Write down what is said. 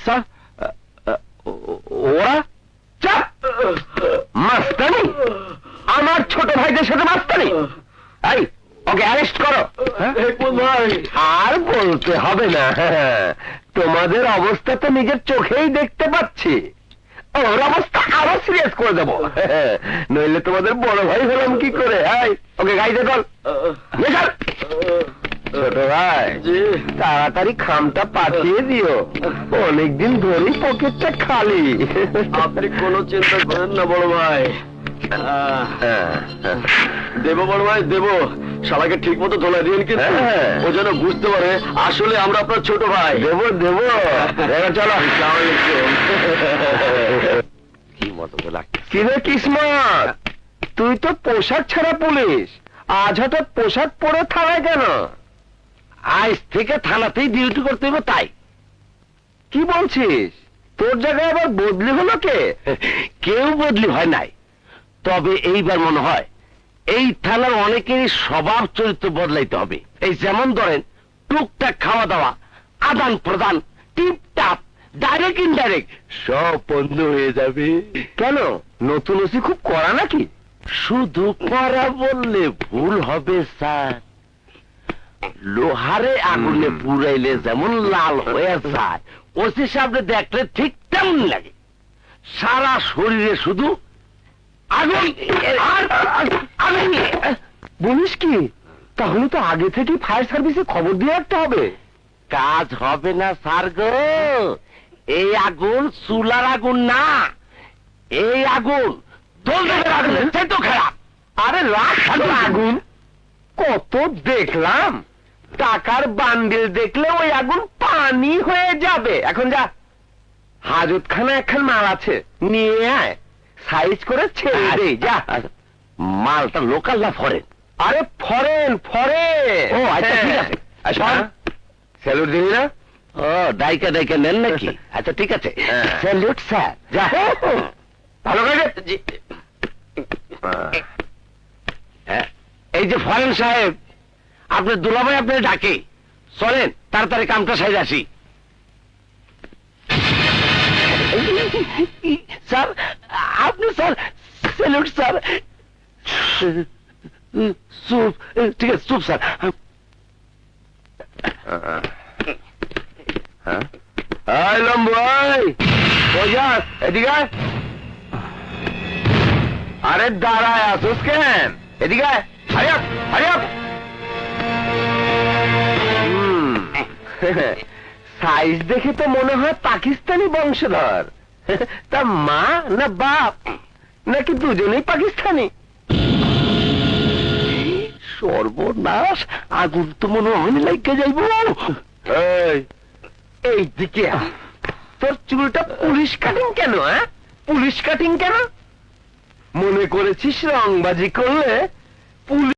Sir, ওরা চাপ মাস্তানি, আমার ছোট ভাইদের সাথে মাস্তানি। এই ওকে অ্যারেস্ট করো। আর বলতে হবে না, তোমাদের অবস্থা তো নিজের চোখেই দেখতে পাচ্ছি। ওর অবস্থা আরো সিরিয়াস করে দেবো, নইলে তোমাদের বড় ভাই হলাম কি করে। ওকে গাইতে চল। ছোট ভাই, তাড়াতাড়ি খামটা পাঠিয়ে দিও, অনেকদিন ধরেই পকেটটা খালি। আপনি কোনো চিন্তা করেন না বড় ভাই, দেবো বড় ভাই দেবো। সবাইকে ঠিক মতো ধোলা দিন, কিন্তু ও যেন বুঝতে পারে আসলে আমরা আপনার ছোট ভাই। দেবো দেবো, চলো। কি মতো লাগছে কি রে কিসমত, তুই তো পোশাক ছাড়া পুলিশ, আজ হঠাৎ পোশাক পরে থানায় কেন? আজ থেকে থানাতেই ডিউটি করতে হবে। তাই কি বলছিস? তোর জায়গায় আবার বদলি হলো কে? কেউ বদলি হয় নাই, তবে এইবার মনে হয় এই থানার অনেকেরই স্বভাব চরিত্র বদলাইতে হবে। এই যেমন ধরেন টুকটাক খাওয়া দাওয়া, আদান প্রদান, টিপটাপ, ডাইরেক্ট ইনডাইরেক্ট সব বন্ধ হয়ে যাবে। কেন, নতুন ওসি খুব কড়া নাকি? শুধু কড়া বললে ভুল হবে স্যার, লোহারে আগুনে পুরাইলে যেমন লাল হয়ে যায়, ওসি সামনে দেখলে ঠিক তেমন লাগে। সারা শরীরে শুধু আগুন আর আগুন। বলিস কি? তাহলে তো আগে থেকে ফায়ার সার্ভিসে খবর দিয়ে রাখতে হবে। কাজ হবে না স্যার গো, এই আগুন চুলার আগুন না, এই আগুন দোলদের আগুন, তো খারাপ। আরে রাস্তার আগুন কত দেখলাম, টাকার বান্ডিল দেখলে ওই আগুন পানি হয়ে যাবে। এখন যা, হাজতখানা একখান মাল আছে, নিয়ে আয়, সাইজ করে ছেড়ে দে। যা। মালটা লোকাল না ফরেন? আরে ফরেন ফরেন। ও আচ্ছা, ঠিক আছে। স্যালুট দিবি না? ও ডাইকা ডাইকা নেন নাকি? আচ্ছা ঠিক আছে, স্যালুট স্যার। যা ভালো করে। এই যে ফরেন সাহেব, আপনার দুলাভাই আপনার ডাকে, চলেন তাড়াতাড়ি কামটা সাইজ আসি। স্যার আপনি, স্যার স্যালুট স্যার। চুপ, ঠিক আছে চুপ স্যার। এদিকে আরে দাঁড়ায় আসুস কেন? এদিকে সাইজ দেখে তো মনে হয় পাকিস্তানি বংশধর। তা মা না বাপ নাকি দুজনেই পাকিস্তানি? সর্বনাশ, আগুন তো মনে হয় লাগে যাইব। এই দিকে তোর চুলটা পুলিশ কাটিং কেন? পুলিশ কাটিং কেন? মনে করেছিস রংবাজি করলে পুলিশ